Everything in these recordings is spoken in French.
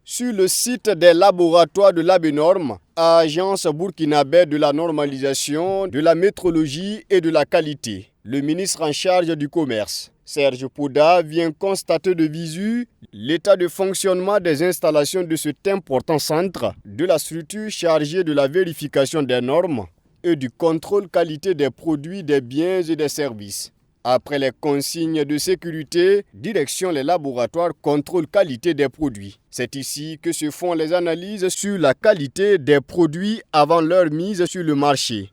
Sur le site des laboratoires de l'ABNORM, Agence burkinabé de la normalisation, de la métrologie et de la qualité, le ministre en charge du commerce, Serge Pouda, vient constater de visu l'état de fonctionnement des installations de cet important centre de la structure chargée de la vérification des normes et du contrôle qualité des produits, des biens et des services. Après les consignes de sécurité, direction les laboratoires contrôle qualité des produits. C'est ici que se font les analyses sur la qualité des produits avant leur mise sur le marché.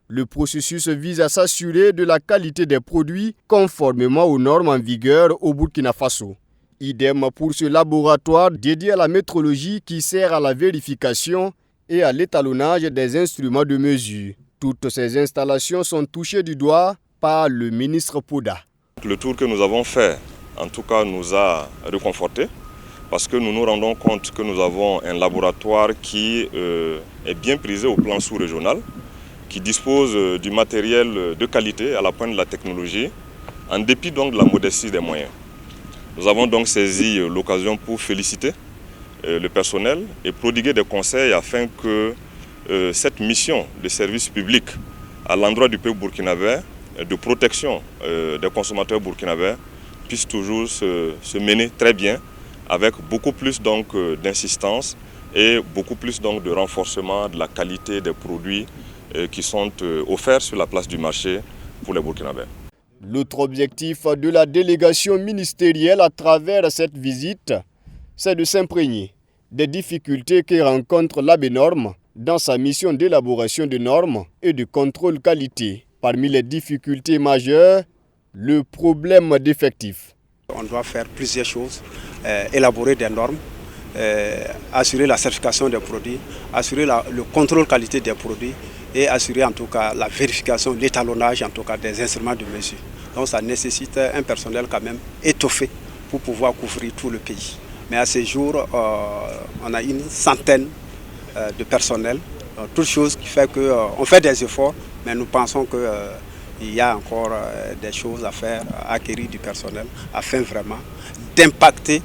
Le processus vise à s'assurer de la qualité des produits conformément aux normes en vigueur au Burkina Faso. Idem pour ce laboratoire dédié à la métrologie qui sert à la vérification et à l'étalonnage des instruments de mesure. Toutes ces installations sont touchées du doigt par le ministre Pouda. Le tour que nous avons fait, en tout cas, nous a réconfortés parce que nous nous rendons compte que nous avons un laboratoire qui est bien prisé au plan sous-régional, qui dispose du matériel de qualité à la pointe de la technologie, en dépit donc de la modestie des moyens. Nous avons donc saisi l'occasion pour féliciter le personnel et prodiguer des conseils afin que cette mission de service public à l'endroit du peuple burkinabé, de protection des consommateurs burkinabés, puisse toujours se mener très bien, avec beaucoup plus d'insistance et beaucoup plus de renforcement de la qualité des produits qui sont offerts sur la place du marché pour les Burkinabés. L'autre objectif de la délégation ministérielle à travers cette visite, c'est de s'imprégner des difficultés que rencontre l'ABNORM dans sa mission d'élaboration de normes et de contrôle qualité. Parmi les difficultés majeures, le problème d'effectifs. On doit faire plusieurs choses, élaborer des normes, assurer la certification des produits, assurer le contrôle qualité des produits et assurer en tout cas la vérification, l'étalonnage en tout cas des instruments de mesure. Donc ça nécessite un personnel quand même étoffé pour pouvoir couvrir tout le pays. Mais à ce jour, on a une centaine de personnels, toute chose qui fait qu'on fait des efforts, mais nous pensons qu'il y a encore des choses à faire, à acquérir du personnel, afin vraiment d'impacter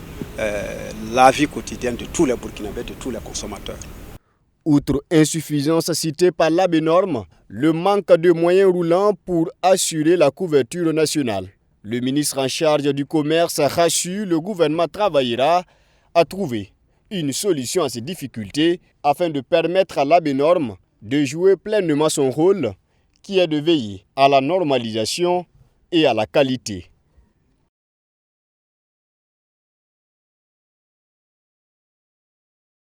la vie quotidienne de tous les Burkinabés, de tous les consommateurs. Outre insuffisance citée par l'ABNORM, le manque de moyens roulants pour assurer la couverture nationale. Le ministre en charge du commerce rassure le gouvernement travaillera à trouver une solution à ces difficultés afin de permettre à l'ABNORM de jouer pleinement son rôle qui est de veiller à la normalisation et à la qualité.